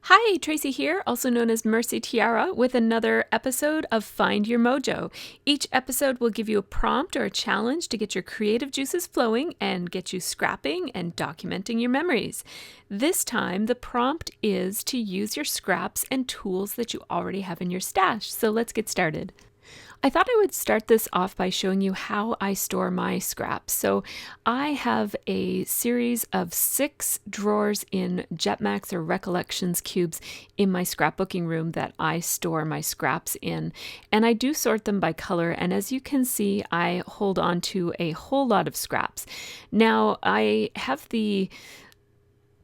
Hi, Tracy here, also known as Mercy Tiara, with another episode of Find Your Mojo. Each episode will give you a prompt or a challenge to get your creative juices flowing and get you scrapping and documenting your memories. This time, the prompt is to use your scraps and tools that you already have in your stash. So let's get started. I thought I would start this off by showing you how I store my scraps. So I have a series of 6 drawers in Jetmax or Recollections cubes in my scrapbooking room that I store my scraps in. And I do sort them by color. And as you can see, I hold on to a whole lot of scraps. Now, I have the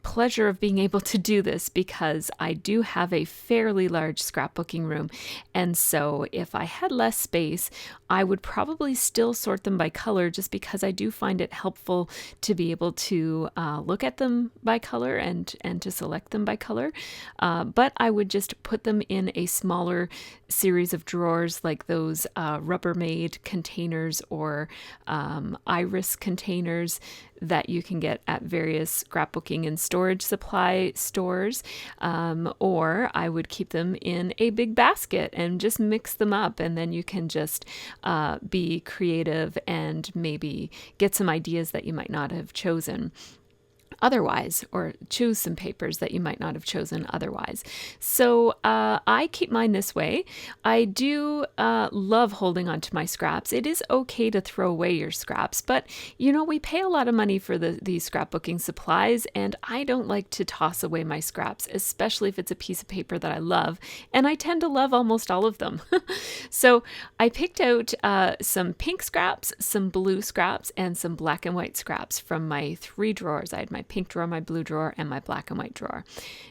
pleasure of being able to do this because I do have a fairly large scrapbooking room, and so if I had less space, I would probably still sort them by color, just because I do find it helpful to be able to look at them by color and to select them by color. But I would just put them in a smaller series of drawers, like those Rubbermaid containers or iris containers that you can get at various scrapbooking and storage supply stores, or I would keep them in a big basket and just mix them up, and then you can just be creative and maybe get some ideas that you might not have chosen otherwise, or choose some papers that you might not have chosen otherwise. So I keep mine this way. I do love holding on to my scraps. It is okay to throw away your scraps, but you know, we pay a lot of money for these scrapbooking supplies, and I don't like to toss away my scraps, especially if it's a piece of paper that I love, and I tend to love almost all of them. So I picked out some pink scraps, some blue scraps, and some black and white scraps from my 3 drawers. I had my pink drawer, my blue drawer, and my black and white drawer.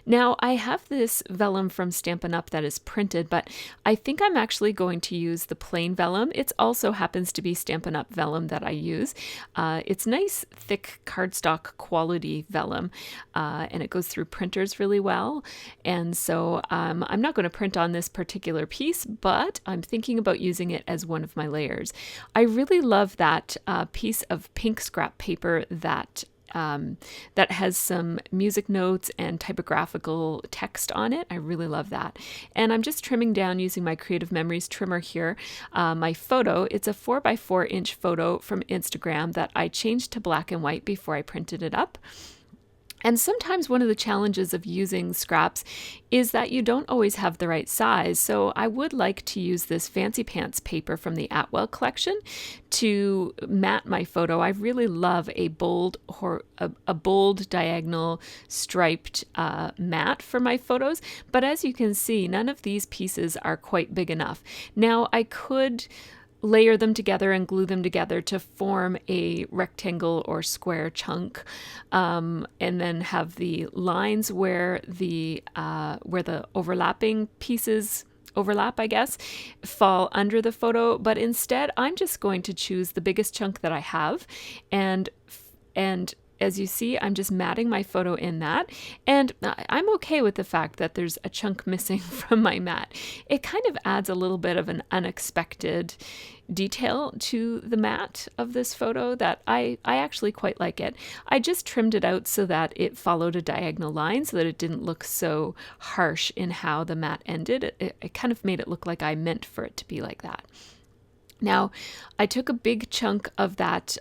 Now, I have this vellum from Stampin' Up that is printed, but I think I'm actually going to use the plain vellum. It also happens to be Stampin' Up vellum that I use. It's nice, thick cardstock quality vellum, and it goes through printers really well. And so I'm not going to print on this particular piece, but I'm thinking about using it as one of my layers. I really love that piece of pink scrap paper that has some music notes and typographical text on it. I really love that. And I'm just trimming down using my Creative Memories trimmer here. My photo, it's a 4x4-inch photo from Instagram that I changed to black and white before I printed it up. And sometimes one of the challenges of using scraps is that you don't always have the right size. So I would like to use this Fancy Pants paper from the Atwell collection to mat my photo. I really love a bold diagonal striped mat for my photos. But as you can see, none of these pieces are quite big enough. Now I could layer them together and glue them together to form a rectangle or square chunk, and then have the lines where the overlapping pieces overlap, I guess, fall under the photo. But instead, I'm just going to choose the biggest chunk that I have, and as you see, I'm just matting my photo in that, and I'm okay with the fact that there's a chunk missing from my mat. It kind of adds a little bit of an unexpected detail to the mat of this photo that I actually quite like it. I just trimmed it out so that it followed a diagonal line so that it didn't look so harsh in how the mat ended. It kind of made it look like I meant for it to be like that. Now, I took a big chunk of that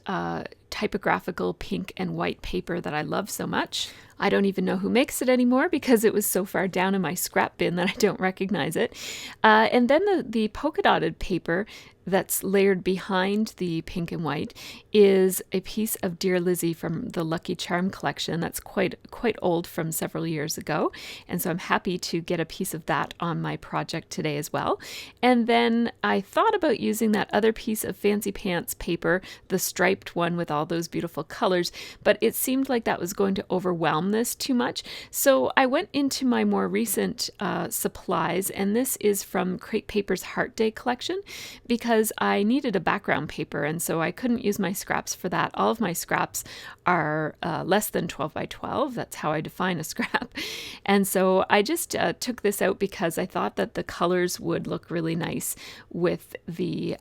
typographical pink and white paper that I love so much. I don't even know who makes it anymore because it was so far down in my scrap bin that I don't recognize it. And then the polka dotted paper that's layered behind the pink and white is a piece of Dear Lizzie from the Lucky Charm collection that's quite old, from several years ago. And so I'm happy to get a piece of that on my project today as well. And then I thought about using that other piece of Fancy Pants paper, the striped one with all those beautiful colors, but it seemed like that was going to overwhelm this too much. So I went into my more recent supplies, and this is from Crate Paper's Heart Day collection, because I needed a background paper, and so I couldn't use my scraps for that. All of my scraps are less than 12 by 12. That's how I define a scrap. And so I just took this out because I thought that the colors would look really nice with the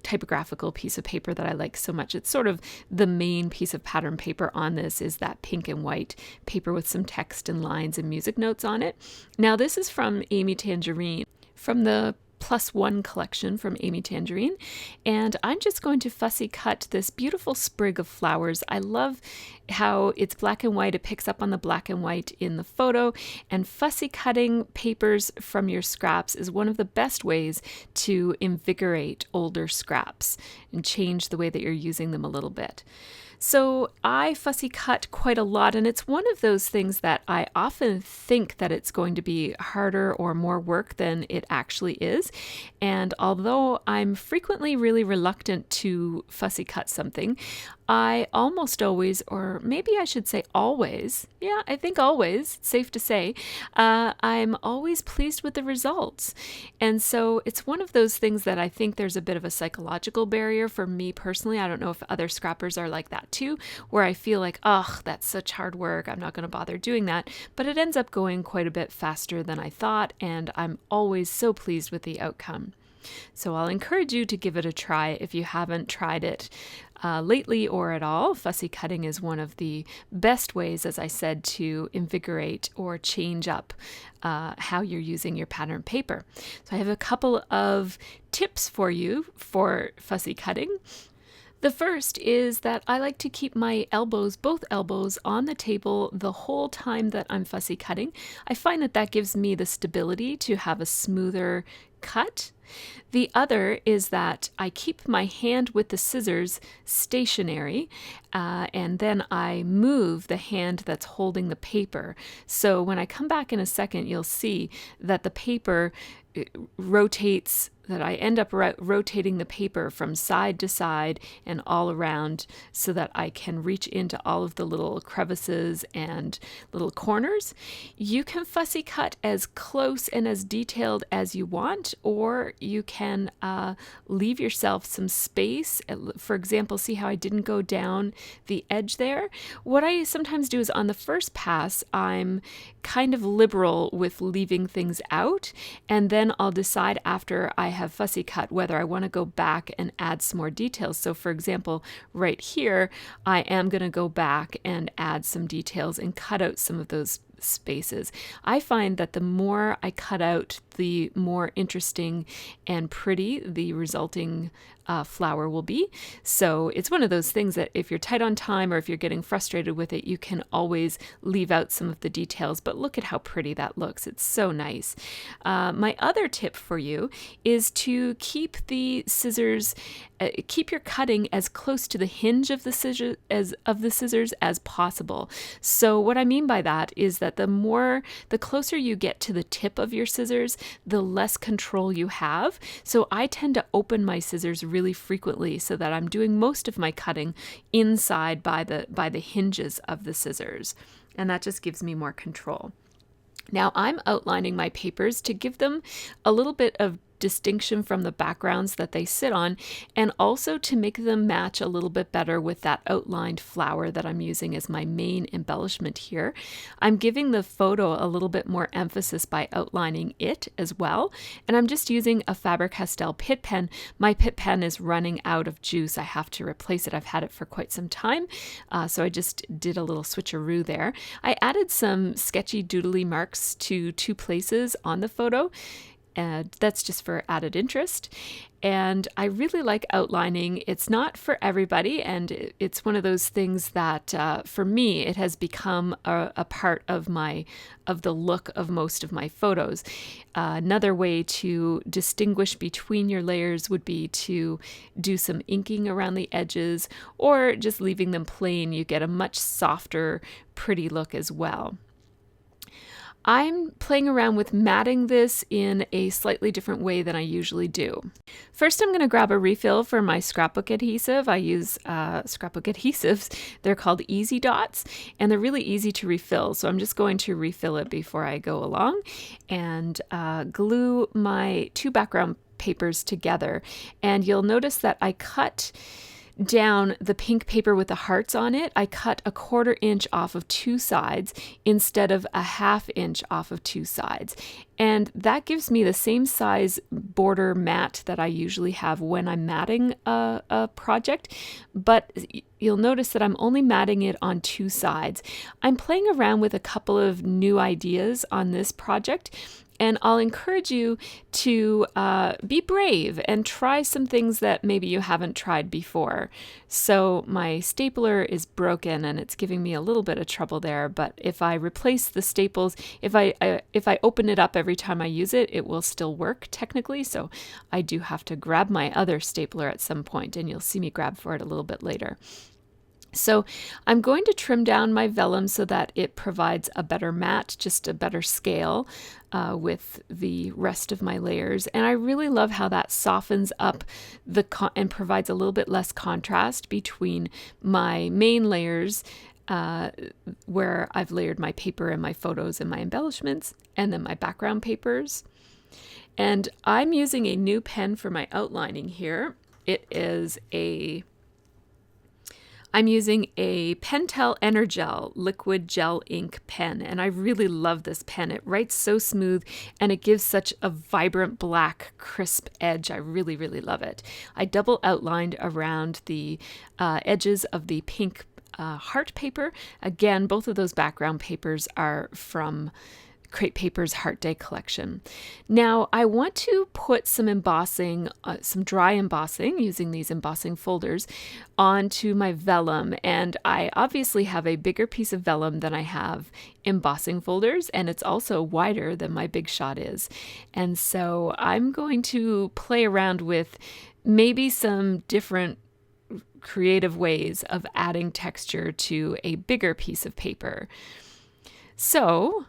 typographical piece of paper that I like so much. It's sort of the main piece of pattern paper on this is that pink and white paper paper with some text and lines and music notes on it. Now this is from Amy Tangerine, from the +1 collection from Amy Tangerine, and I'm just going to fussy cut this beautiful sprig of flowers. I love how it's black and white. It picks up on the black and white in the photo, and fussy cutting papers from your scraps is one of the best ways to invigorate older scraps and change the way that you're using them a little bit. So I fussy cut quite a lot, and it's one of those things that I often think that it's going to be harder or more work than it actually is. And although I'm frequently really reluctant to fussy cut something, I almost always, or maybe I should say always, yeah, I think always, safe to say, I'm always pleased with the results. And so it's one of those things that I think there's a bit of a psychological barrier for me personally. I don't know if other scrappers are like that too, where I feel like, oh, that's such hard work, I'm not going to bother doing that. But it ends up going quite a bit faster than I thought, and I'm always so pleased with the outcome. So I'll encourage you to give it a try if you haven't tried it lately or at all. Fussy cutting is one of the best ways, as I said, to invigorate or change up how you're using your pattern paper. So I have a couple of tips for you for fussy cutting. The first is that I like to keep my elbows, both elbows, on the table the whole time that I'm fussy cutting. I find that that gives me the stability to have a smoother cut. The other is that I keep my hand with the scissors stationary, and then I move the hand that's holding the paper. So when I come back in a second, you'll see that the paper rotates, that I end up rotating the paper from side to side and all around so that I can reach into all of the little crevices and little corners. You can fussy cut as close and as detailed as you want, or you can leave yourself some space. For example, see how I didn't go down the edge there? What I sometimes do is on the first pass, I'm kind of liberal with leaving things out, and then I'll decide after I have fussy cut whether I want to go back and add some more details. So for example, right here, I am going to go back and add some details and cut out some of those spaces. I find that the more I cut out, the more interesting and pretty the resulting flower will be. So it's one of those things that if you're tight on time or if you're getting frustrated with it, you can always leave out some of the details, but look at how pretty that looks. It's so nice. My other tip for you is to keep the scissors, keep your cutting as close to the hinge of the scissors as possible. So what I mean by that is that the closer you get to the tip of your scissors, the less control you have. So I tend to open my scissors really frequently so that I'm doing most of my cutting inside by the hinges of the scissors, and that just gives me more control. Now I'm outlining my papers to give them a little bit of distinction from the backgrounds that they sit on, and also to make them match a little bit better with that outlined flower that I'm using as my main embellishment here. I'm giving the photo a little bit more emphasis by outlining it as well, and I'm just using a Faber-Castell Pitt pen. My Pitt pen is running out of juice. I have to replace it. I've had it for quite some time, so I just did a little switcheroo there. I added some sketchy doodly marks to two places on the photo, and that's just for added interest. And I really like outlining. It's not for everybody, and it's one of those things that for me it has become a part of the look of most of my photos. Another way to distinguish between your layers would be to do some inking around the edges, or just leaving them plain. You get a much softer, pretty look as well. I'm playing around with matting this in a slightly different way than I usually do. First, I'm going to grab a refill for my scrapbook adhesive. I use scrapbook adhesives. They're called Easy Dots, and they're really easy to refill. So I'm just going to refill it before I go along and glue my two background papers together. And you'll notice that I cut down the pink paper with the hearts on it. I cut 1/4 inch off of two sides instead of 1/2 inch off of two sides. And that gives me the same size border mat that I usually have when I'm matting a project, but you'll notice that I'm only matting it on two sides. I'm playing around with a couple of new ideas on this project, and I'll encourage you to be brave and try some things that maybe you haven't tried before. So my stapler is broken and it's giving me a little bit of trouble there, but if I replace the staples, if I open it up every time I use it, it will still work technically. So I do have to grab my other stapler at some point, and you'll see me grab for it a little bit later. So I'm going to trim down my vellum so that it provides a better mat, just a better scale with the rest of my layers. And I really love how that softens up and provides a little bit less contrast between my main layers where I've layered my paper and my photos and my embellishments, and then my background papers. And I'm using a new pen for my outlining here. I'm using a Pentel Energel liquid gel ink pen, and I really love this pen. It writes so smooth and it gives such a vibrant black crisp edge. I really, really love it. I double outlined around the edges of the pink heart paper. Again, both of those background papers are from Crate Paper's Heart Day collection. Now I want to put some embossing, some dry embossing using these embossing folders onto my vellum, and I obviously have a bigger piece of vellum than I have embossing folders, and it's also wider than my Big Shot is. And so I'm going to play around with maybe some different creative ways of adding texture to a bigger piece of paper. So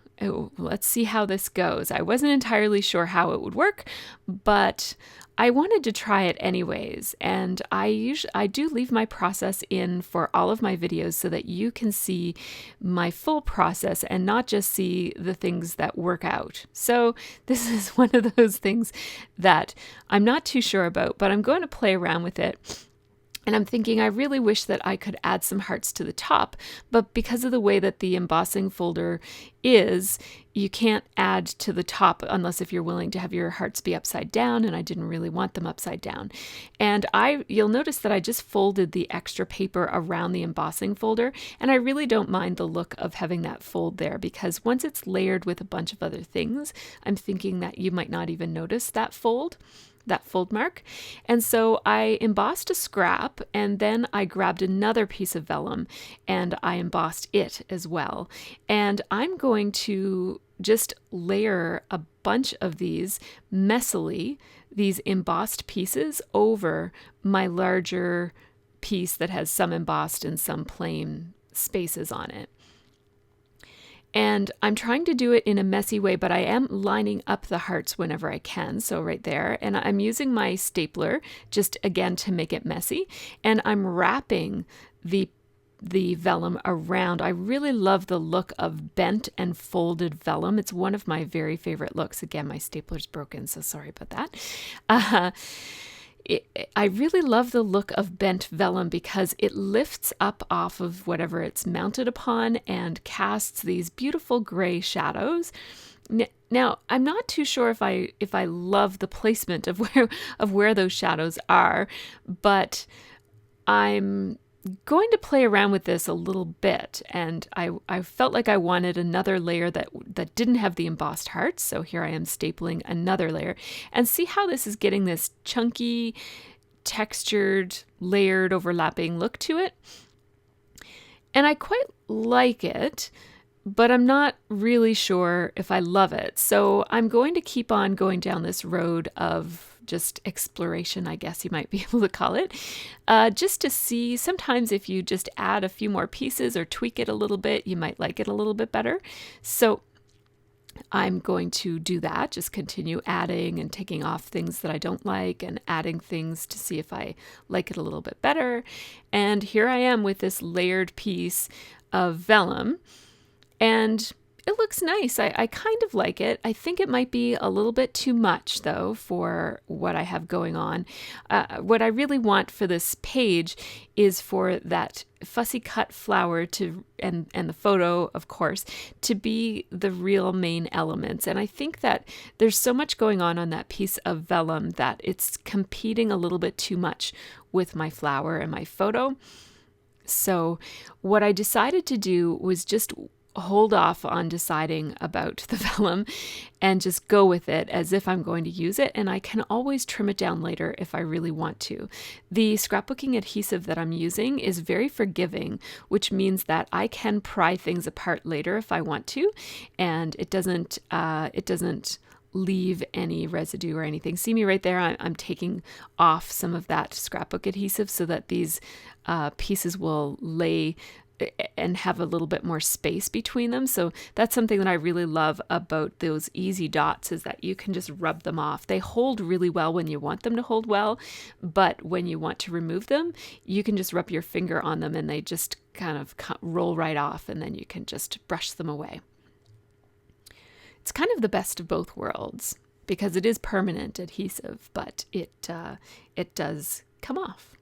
let's see how this goes. I wasn't entirely sure how it would work, but I wanted to try it anyways. And I do leave my process in for all of my videos so that you can see my full process and not just see the things that work out. So this is one of those things that I'm not too sure about, but I'm going to play around with it. And I'm thinking, I really wish that I could add some hearts to the top, but because of the way that the embossing folder is, you can't add to the top unless if you're willing to have your hearts be upside down, and I didn't really want them upside down. And you'll notice that I just folded the extra paper around the embossing folder, and I really don't mind the look of having that fold there, because once it's layered with a bunch of other things, I'm thinking that you might not even notice that fold mark. And so I embossed a scrap, and then I grabbed another piece of vellum and I embossed it as well. And I'm going to just layer a bunch of these messily, these embossed pieces over my larger piece that has some embossed and some plain spaces on it. And I'm trying to do it in a messy way, but I am lining up the hearts whenever I can. So right there, and I'm using my stapler just again to make it messy. And I'm wrapping the vellum around. I really love the look of bent and folded vellum. It's one of my very favorite looks. Again, my stapler's broken, so sorry about that. I really love the look of bent vellum because it lifts up off of whatever it's mounted upon and casts these beautiful gray shadows. Now, I'm not too sure if I love the placement of where those shadows are, but I'm going to play around with this a little bit, and I felt like I wanted another layer that didn't have the embossed hearts, so here I am stapling another layer, and see how this is getting this chunky, textured, layered, overlapping look to it. And I quite like it, but I'm not really sure if I love it. So I'm going to keep on going down this road of just exploration, I guess you might be able to call it, just to see. Sometimes if you just add a few more pieces or tweak it a little bit, you might like it a little bit better. So I'm going to do that, just continue adding and taking off things that I don't like and adding things to see if I like it a little bit better. And here I am with this layered piece of vellum, and it looks nice. I kind of like it. I think it might be a little bit too much, though, for what I have going on. What I really want for this page is for that fussy cut flower and the photo, of course, to be the real main elements. And I think that there's so much going on that piece of vellum that it's competing a little bit too much with my flower and my photo. So what I decided to do was just hold off on deciding about the vellum and just go with it as if I'm going to use it, and I can always trim it down later if I really want to. The scrapbooking adhesive that I'm using is very forgiving, which means that I can pry things apart later if I want to, and it doesn't leave any residue or anything. See me right there? I'm taking off some of that scrapbook adhesive so that these pieces will lay and have a little bit more space between them. So that's something that I really love about those easy dots, is that you can just rub them off. They hold really well when you want them to hold well, but when you want to remove them, you can just rub your finger on them and they just kind of roll right off, and then you can just brush them away. It's kind of the best of both worlds because it is permanent adhesive, but it does come off.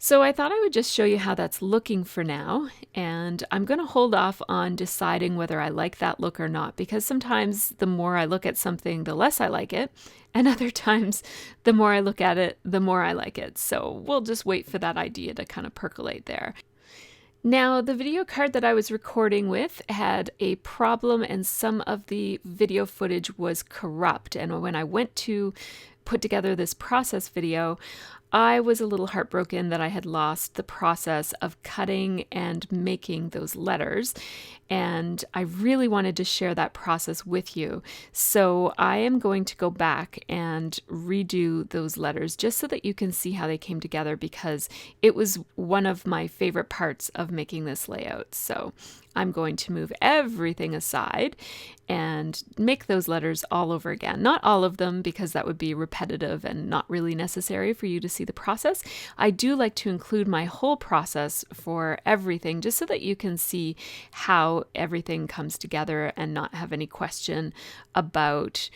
So I thought I would just show you how that's looking for now, and I'm going to hold off on deciding whether I like that look or not, because sometimes the more I look at something, the less I like it, and other times the more I look at it, the more I like it. So we'll just wait for that idea to kind of percolate there. Now, the video card that I was recording with had a problem, and some of the video footage was corrupt, and when I went to put together this process video, I was a little heartbroken that I had lost the process of cutting and making those letters, and I really wanted to share that process with you. So I am going to go back and redo those letters just so that you can see how they came together, because it was one of my favorite parts of making this layout. So I'm going to move everything aside and make those letters all over again. Not all of them, because that would be repetitive and not really necessary for you to see the process. I do like to include my whole process for everything, just so that you can see how everything comes together and not have any question about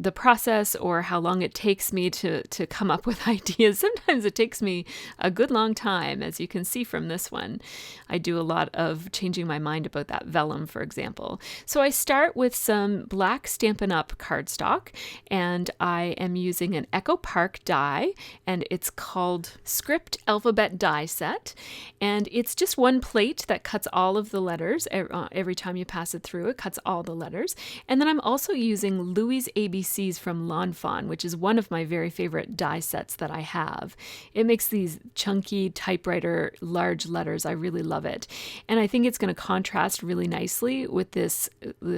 the process or how long it takes me to come up with ideas. Sometimes it takes me a good long time, as you can see from this one. I do a lot of changing my mind about that vellum, for example. So I start with some black Stampin' Up cardstock, and I am using an Echo Park die, and it's called Script Alphabet Die Set, and it's just one plate that cuts all of the letters. Every time you pass it through, it cuts all the letters. And then I'm also using Louis' ABCs from Fawn, which is one of my very favorite die sets that I have. It makes these chunky typewriter large letters. I really love it. And I think it's going to contrast really nicely with this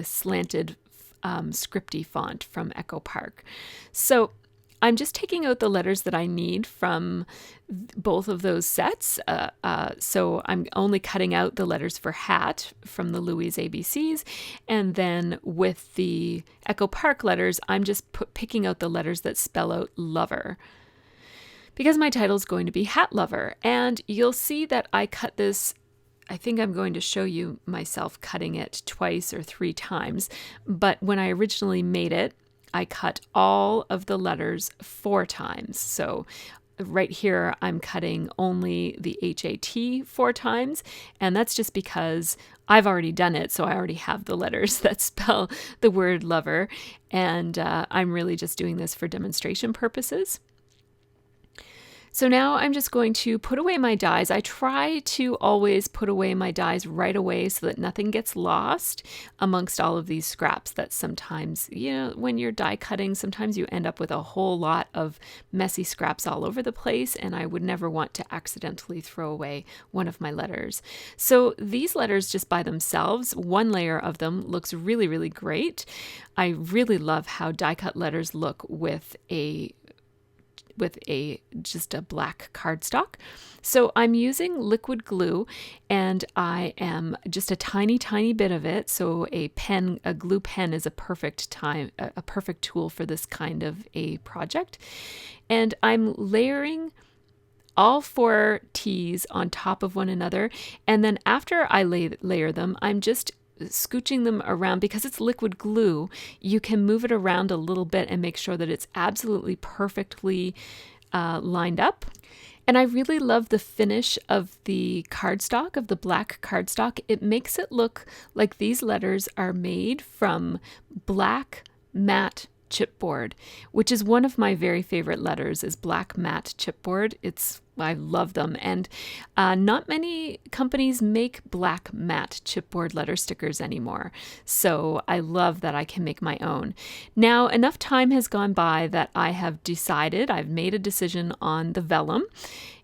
slanted scripty font from Echo Park. So I'm just taking out the letters that I need from both of those sets. So I'm only cutting out the letters for hat from the Louis ABCs. And then with the Echo Park letters, I'm just picking out the letters that spell out lover, because my title is going to be Hat Lover. And you'll see that I cut this. I think I'm going to show you myself cutting it twice or 3 times. But when I originally made it, I cut all of the letters 4 times. So right here, I'm cutting only the HAT 4 times, and that's just because I've already done it, so I already have the letters that spell the word lover, and I'm really just doing this for demonstration purposes. So now I'm just going to put away my dies. I try to always put away my dies right away so that nothing gets lost amongst all of these scraps that sometimes, when you're die cutting, sometimes you end up with a whole lot of messy scraps all over the place, and I would never want to accidentally throw away one of my letters. So these letters just by themselves, one layer of them looks really, really great. I really love how die cut letters look with just a black cardstock. So I'm using liquid glue, and I am just a tiny bit of it. So a glue pen is a perfect tool for this kind of a project. And I'm layering all 4 T's on top of one another. And then after I layer them, I'm just scooching them around. Because it's liquid glue, you can move it around a little bit and make sure that it's absolutely perfectly lined up. And I really love the finish of the cardstock, of the black cardstock. It makes it look like these letters are made from black matte chipboard, which is one of my very favorite letters, is black matte chipboard. I love them, and not many companies make black matte chipboard letter stickers anymore, so I love that I can make my own. Now, enough time has gone by that I've made a decision on the vellum.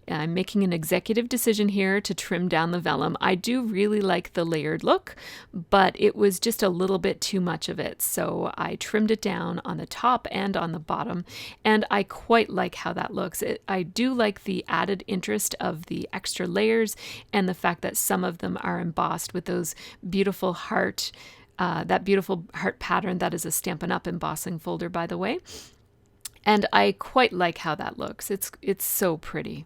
I'm making an executive decision here to trim down the vellum. I do really like the layered look, but it was just a little bit too much of it. So I trimmed it down on the top and on the bottom, and I quite like how that looks. I do like the added interest of the extra layers and the fact that some of them are embossed with those beautiful heart, that beautiful heart pattern. That is a Stampin' Up embossing folder, by the way. And I quite like how that looks. It's so pretty.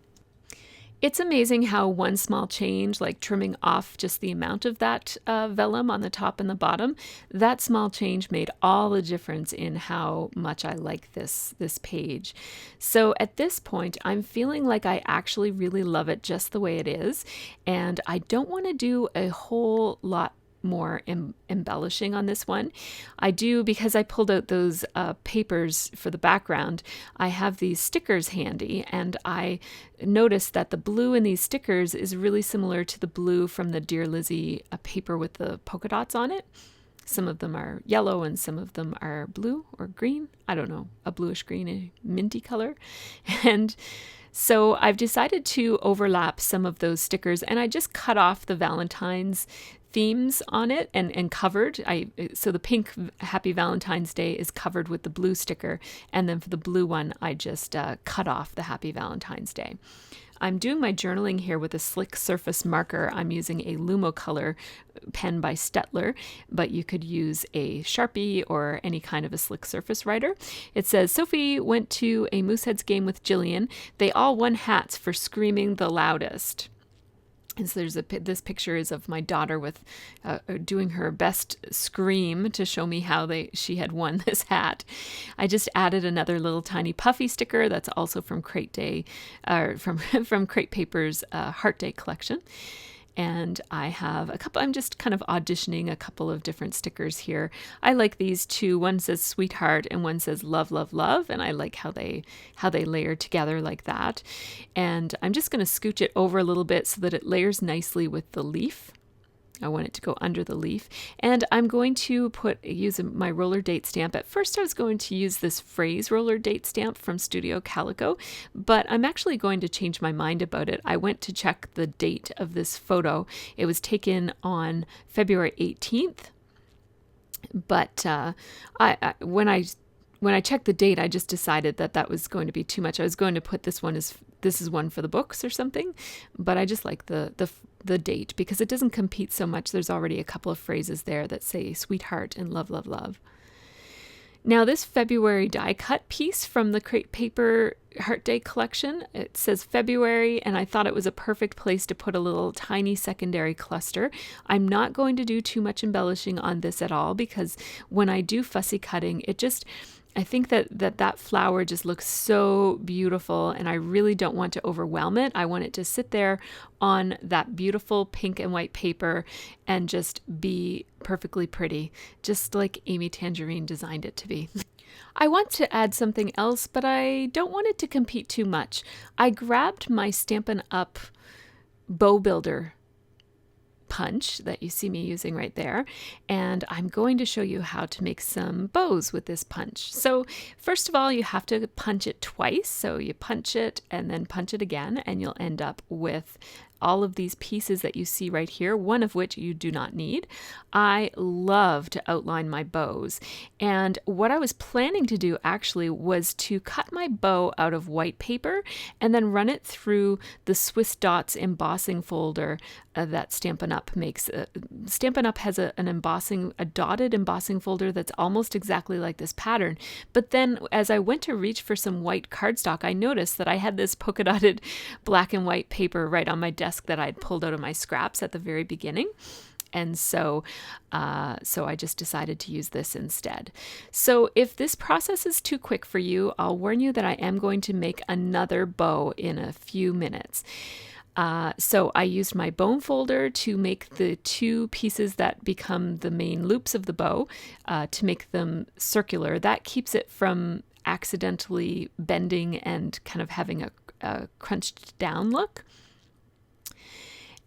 It's amazing how one small change, like trimming off just the amount of that vellum on the top and the bottom, that small change made all the difference in how much I like this page. So at this point, I'm feeling like I actually really love it just the way it is, and I don't want to do a whole lot more embellishing on this one. I do, because I pulled out those papers for the background, I have these stickers handy, and I noticed that the blue in these stickers is really similar to the blue from the Dear Lizzie paper with the polka dots on it. Some of them are yellow and some of them are blue or green. I don't know, a bluish green, a minty color. And so I've decided to overlap some of those stickers, and I just cut off the Valentine's themes on it and covered. So the pink Happy Valentine's Day is covered with the blue sticker, and then for the blue one I just cut off the Happy Valentine's Day. I'm doing my journaling here with a slick surface marker. I'm using a Lumocolor pen by Stettler, but you could use a Sharpie or any kind of a slick surface writer. It says, Sophie went to a Mooseheads game with Jillian. They all won hats for screaming the loudest. And so this picture is of my daughter with doing her best scream to show me how she had won this hat. I just added another little tiny puffy sticker that's also from Crate Day, from Crate Paper's Heart Day collection. And I have a couple, I'm just kind of auditioning a couple of different stickers here. I like these two. One says sweetheart and one says love, love, love. And I like how they layer together like that. And I'm just going to scooch it over a little bit so that it layers nicely with the leaf. I want it to go under the leaf. And I'm going to use my roller date stamp. At first I was going to use this phrase roller date stamp from Studio Calico, but I'm actually going to change my mind about it. I went to check the date of this photo. It was taken on February 18th, but when I checked the date, I just decided that was going to be too much. I was going to put this is one for the books or something, but I just like the date because it doesn't compete so much. There's already a couple of phrases there that say sweetheart and love, love, love. Now this February die cut piece from the Crate Paper Heart Day collection, it says February, and I thought it was a perfect place to put a little tiny secondary cluster. I'm not going to do too much embellishing on this at all because when I do fussy cutting, I think that flower just looks so beautiful, and I really don't want to overwhelm it. I want it to sit there on that beautiful pink and white paper and just be perfectly pretty, just like Amy Tangerine designed it to be. I want to add something else, but I don't want it to compete too much. I grabbed my Stampin' Up bow builder punch that you see me using right there, and I'm going to show you how to make some bows with this punch. So first of all, you have to punch it twice. So you punch it and then punch it again, and you'll end up with all of these pieces that you see right here, one of which you do not need. I love to outline my bows, and what I was planning to do actually was to cut my bow out of white paper and then run it through the Swiss Dots embossing folder that Stampin' Up makes. Stampin' Up has a dotted embossing folder that's almost exactly like this pattern, but then as I went to reach for some white cardstock, I noticed that I had this polka dotted black and white paper right on my desk that I'd pulled out of my scraps at the very beginning. And so I just decided to use this instead. So if this process is too quick for you, I'll warn you that I am going to make another bow in a few minutes. So I used my bone folder to make the two pieces that become the main loops of the bow, to make them circular. That keeps it from accidentally bending and kind of having a crunched down look.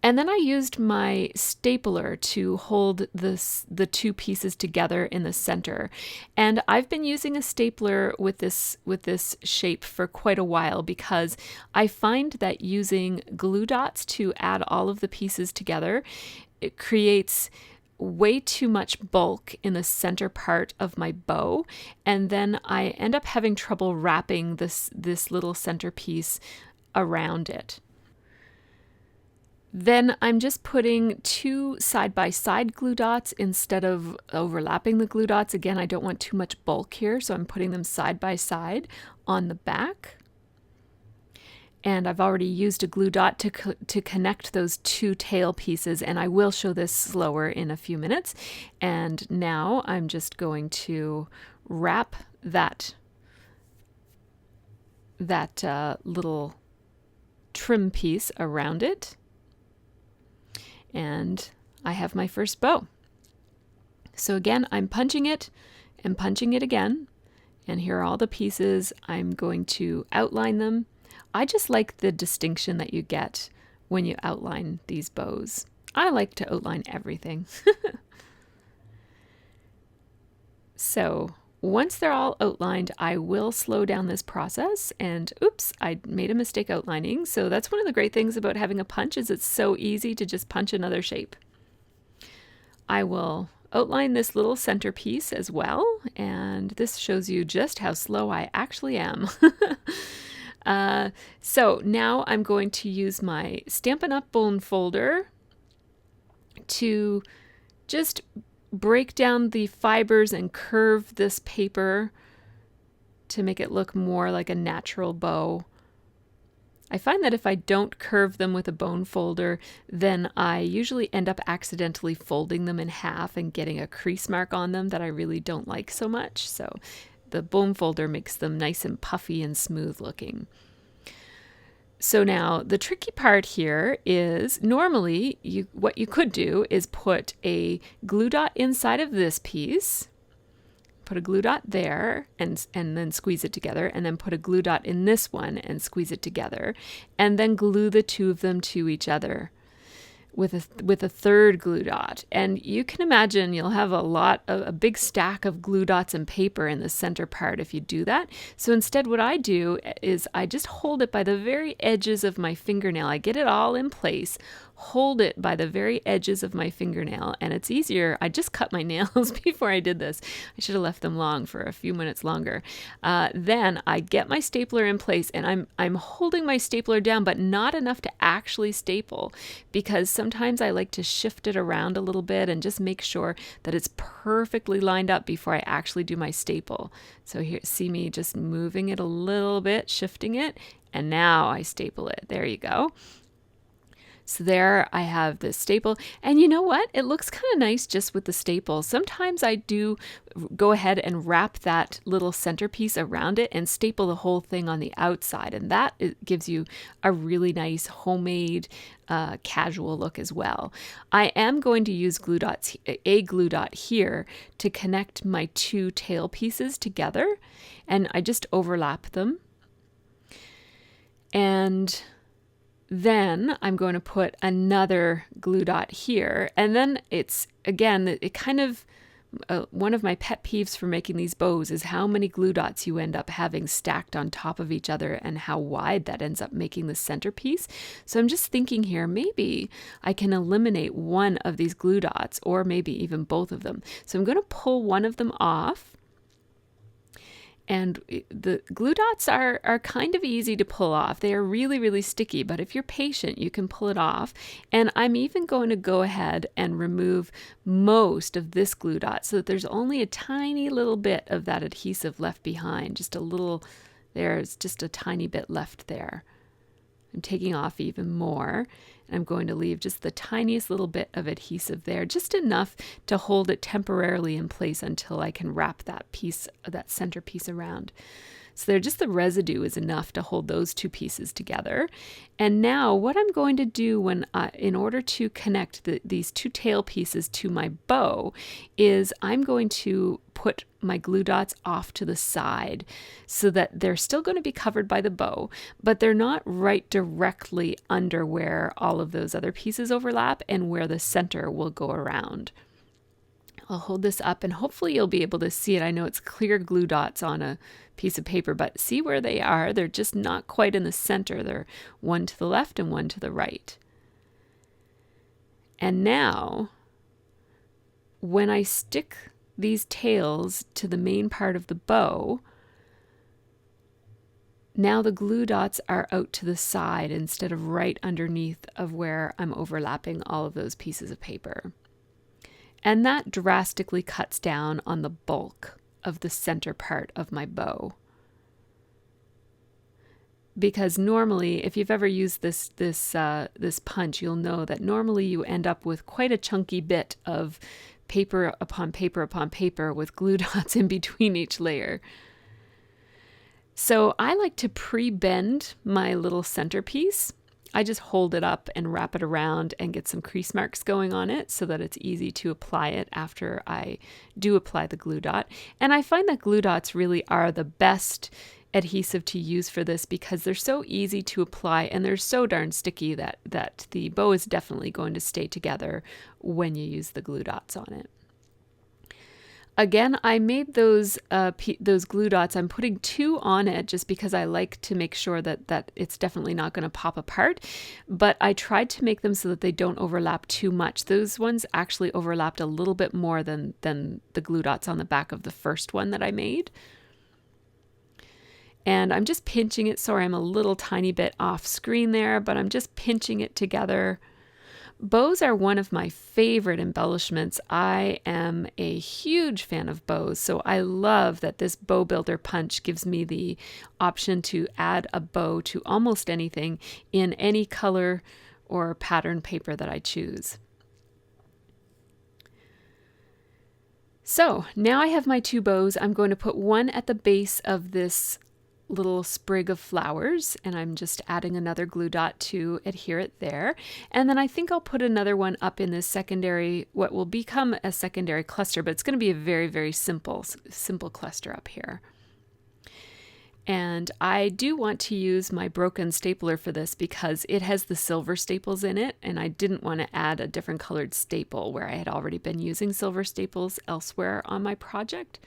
And then I used my stapler to hold the two pieces together in the center. And I've been using a stapler with this shape for quite a while because I find that using glue dots to add all of the pieces together, it creates way too much bulk in the center part of my bow, and then I end up having trouble wrapping this little centerpiece around it. Then I'm just putting two side-by-side glue dots instead of overlapping the glue dots. Again, I don't want too much bulk here, so I'm putting them side by side on the back. And I've already used a glue dot to connect those two tail pieces, and I will show this slower in a few minutes. And now I'm just going to wrap that little trim piece around it. And I have my first bow. So again, I'm punching it and punching it again. And here are all the pieces. I'm going to outline them. I just like the distinction that you get when you outline these bows. I like to outline everything. So once they're all outlined, I will slow down this process, and oops, I made a mistake outlining. So that's one of the great things about having a punch, is it's so easy to just punch another shape. I will outline this little centerpiece as well, and this shows you just how slow I actually am. So now I'm going to use my Stampin' Up bone folder to just break down the fibers and curve this paper to make it look more like a natural bow. I find that if I don't curve them with a bone folder, then I usually end up accidentally folding them in half and getting a crease mark on them that I really don't like so much. So the bone folder makes them nice and puffy and smooth looking. So now the tricky part here is normally what you could do is put a glue dot inside of this piece, put a glue dot there and then squeeze it together, and then put a glue dot in this one and squeeze it together, and then glue the two of them to each other with a third glue dot. And you can imagine you'll have a big stack of glue dots and paper in the center part if you do that. So instead what I do is I just hold it by the very edges of my fingernail. I get it all in place, hold it by the very edges of my fingernail, and it's easier. I just cut my nails before I did this. I should have left them long for a few minutes longer. Then I get my stapler in place, and I'm holding my stapler down, but not enough to actually staple, because sometimes I like to shift it around a little bit and just make sure that it's perfectly lined up before I actually do my staple. So here, see me just moving it a little bit, shifting it, and now I staple it. There you go. So there I have this staple, and you know what? It looks kind of nice just with the staple. Sometimes I do go ahead and wrap that little centerpiece around it and staple the whole thing on the outside, and that gives you a really nice homemade casual look as well. I am going to use a glue dot here to connect my two tail pieces together, and I just overlap them. And then I'm going to put another glue dot here, and then it's, again, it kind of, one of my pet peeves for making these bows is how many glue dots you end up having stacked on top of each other and how wide that ends up making the centerpiece. So I'm just thinking here, maybe I can eliminate one of these glue dots, or maybe even both of them. So I'm going to pull one of them off. And the glue dots are kind of easy to pull off. They are really, really sticky, but if you're patient, you can pull it off. And I'm even going to go ahead and remove most of this glue dot so that there's only a tiny little bit of that adhesive left behind. Just a little, there's just a tiny bit left there. I'm taking off even more, and I'm going to leave just the tiniest little bit of adhesive there, just enough to hold it temporarily in place until I can wrap that piece, that center piece around. So they're just the residue is enough to hold those two pieces together. And now what I'm going to do when in order to connect these two tail pieces to my bow is I'm going to put my glue dots off to the side so that they're still going to be covered by the bow, but they're not right directly under where all of those other pieces overlap and where the center will go around. I'll hold this up and hopefully you'll be able to see it. I know it's clear glue dots on a piece of paper, but see where they are? They're just not quite in the center. They're one to the left and one to the right. And now, when I stick these tails to the main part of the bow, now the glue dots are out to the side instead of right underneath of where I'm overlapping all of those pieces of paper. And that drastically cuts down on the bulk of the center part of my bow. Because normally, if you've ever used this punch, you'll know that normally you end up with quite a chunky bit of paper upon paper upon paper with glue dots in between each layer. So I like to pre-bend my little centerpiece. I just hold it up and wrap it around and get some crease marks going on it so that it's easy to apply it after I do apply the glue dot. And I find that glue dots really are the best adhesive to use for this because they're so easy to apply and they're so darn sticky that the bow is definitely going to stay together when you use the glue dots on it. Again, I made those glue dots. I'm putting 2 on it just because I like to make sure that it's definitely not going to pop apart. But I tried to make them so that they don't overlap too much. Those ones actually overlapped a little bit more than the glue dots on the back of the first one that I made. And I'm just pinching it. Sorry, I'm a little tiny bit off screen there, but I'm just pinching it together. Bows are one of my favorite embellishments. I am a huge fan of bows, so I love that this bow builder punch gives me the option to add a bow to almost anything in any color or pattern paper that I choose. So now I have my 2 bows. I'm going to put one at the base of this little sprig of flowers, and I'm just adding another glue dot to adhere it there. And then I think I'll put another one up in this secondary, what will become a secondary cluster, but it's going to be a very, very simple cluster up here. And I do want to use my broken stapler for this because it has the silver staples in it, and I didn't want to add a different colored staple where I had already been using silver staples elsewhere on my project.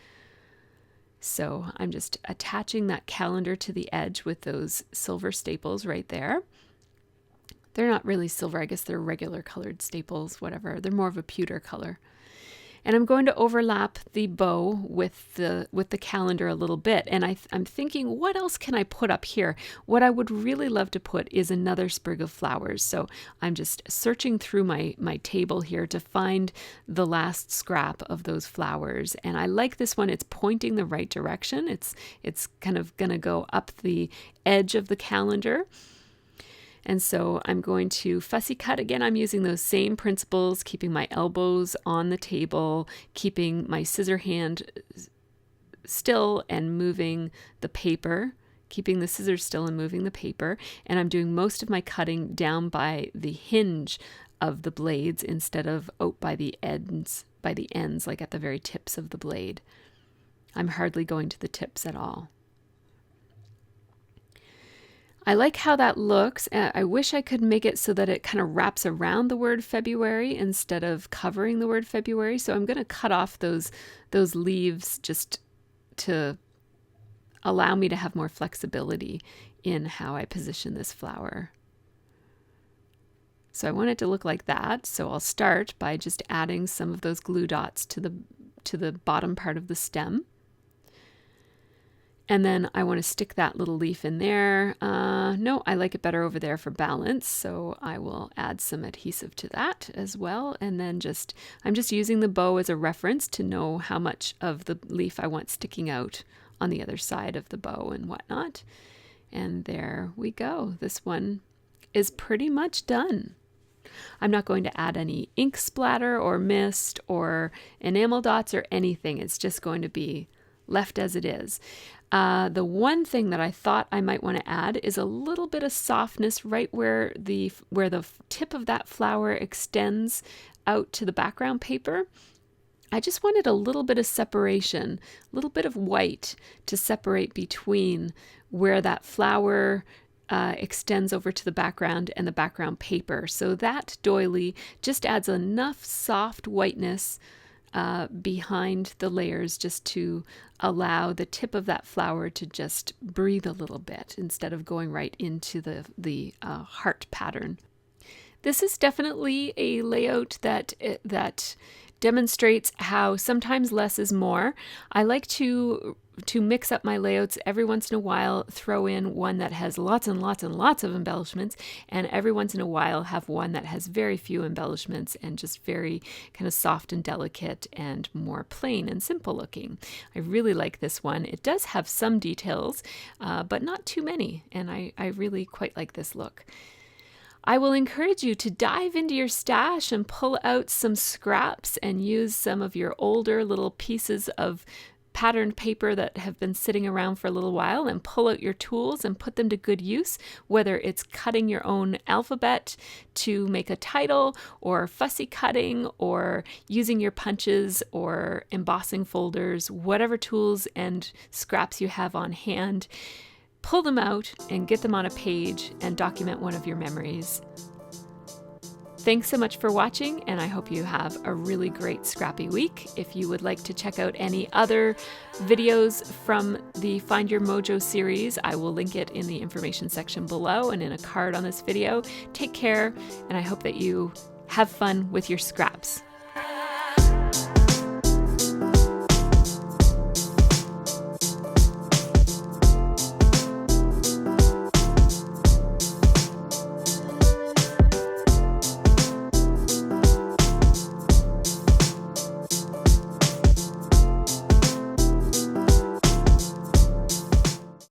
So I'm just attaching that calendar to the edge with those silver staples right there. They're not really silver, I guess they're regular colored staples, whatever. They're more of a pewter color. And I'm going to overlap the bow with the calendar a little bit. And I'm thinking, what else can I put up here? What I would really love to put is another sprig of flowers. So I'm just searching through my table here to find the last scrap of those flowers. And I like this one. It's pointing the right direction. It's kind of going to go up the edge of the calendar. And so I'm going to fussy cut again. I'm using those same principles, keeping my elbows on the table, keeping my scissor hand still and moving the paper, keeping the scissors still and moving the paper. And I'm doing most of my cutting down by the hinge of the blades instead of out by the ends, like at the very tips of the blade. I'm hardly going to the tips at all. I like how that looks. I wish I could make it so that it kind of wraps around the word February instead of covering the word February. So I'm going to cut off those leaves just to allow me to have more flexibility in how I position this flower. So I want it to look like that. So I'll start by just adding some of those glue dots to the bottom part of the stem. And then I want to stick that little leaf in there. No, I like it better over there for balance. So I will add some adhesive to that as well. And then I'm just using the bow as a reference to know how much of the leaf I want sticking out on the other side of the bow and whatnot. And there we go. This one is pretty much done. I'm not going to add any ink splatter or mist or enamel dots or anything. It's just going to be left as it is. The one thing that I thought I might want to add is a little bit of softness right where the tip of that flower extends out to the background paper. I just wanted a little bit of separation, a little bit of white to separate between where that flower extends over to the background and the background paper. So that doily just adds enough soft whiteness behind the layers just to allow the tip of that flower to just breathe a little bit instead of going right into the heart pattern. This is definitely a layout that demonstrates how sometimes less is more. I like to mix up my layouts every once in a while, throw in one that has lots and lots and lots of embellishments, and every once in a while have one that has very few embellishments and just very kind of soft and delicate and more plain and simple looking. I really like this one. It does have some details, but not too many, and I really quite like this look. I will encourage you to dive into your stash and pull out some scraps and use some of your older little pieces of patterned paper that have been sitting around for a little while and pull out your tools and put them to good use, whether it's cutting your own alphabet to make a title, or fussy cutting, or using your punches or embossing folders, whatever tools and scraps you have on hand. Pull them out and get them on a page and document one of your memories. Thanks so much for watching, and I hope you have a really great scrappy week. If you would like to check out any other videos from the Find Your Mojo series, I will link it in the information section below and in a card on this video. Take care, and I hope that you have fun with your scraps.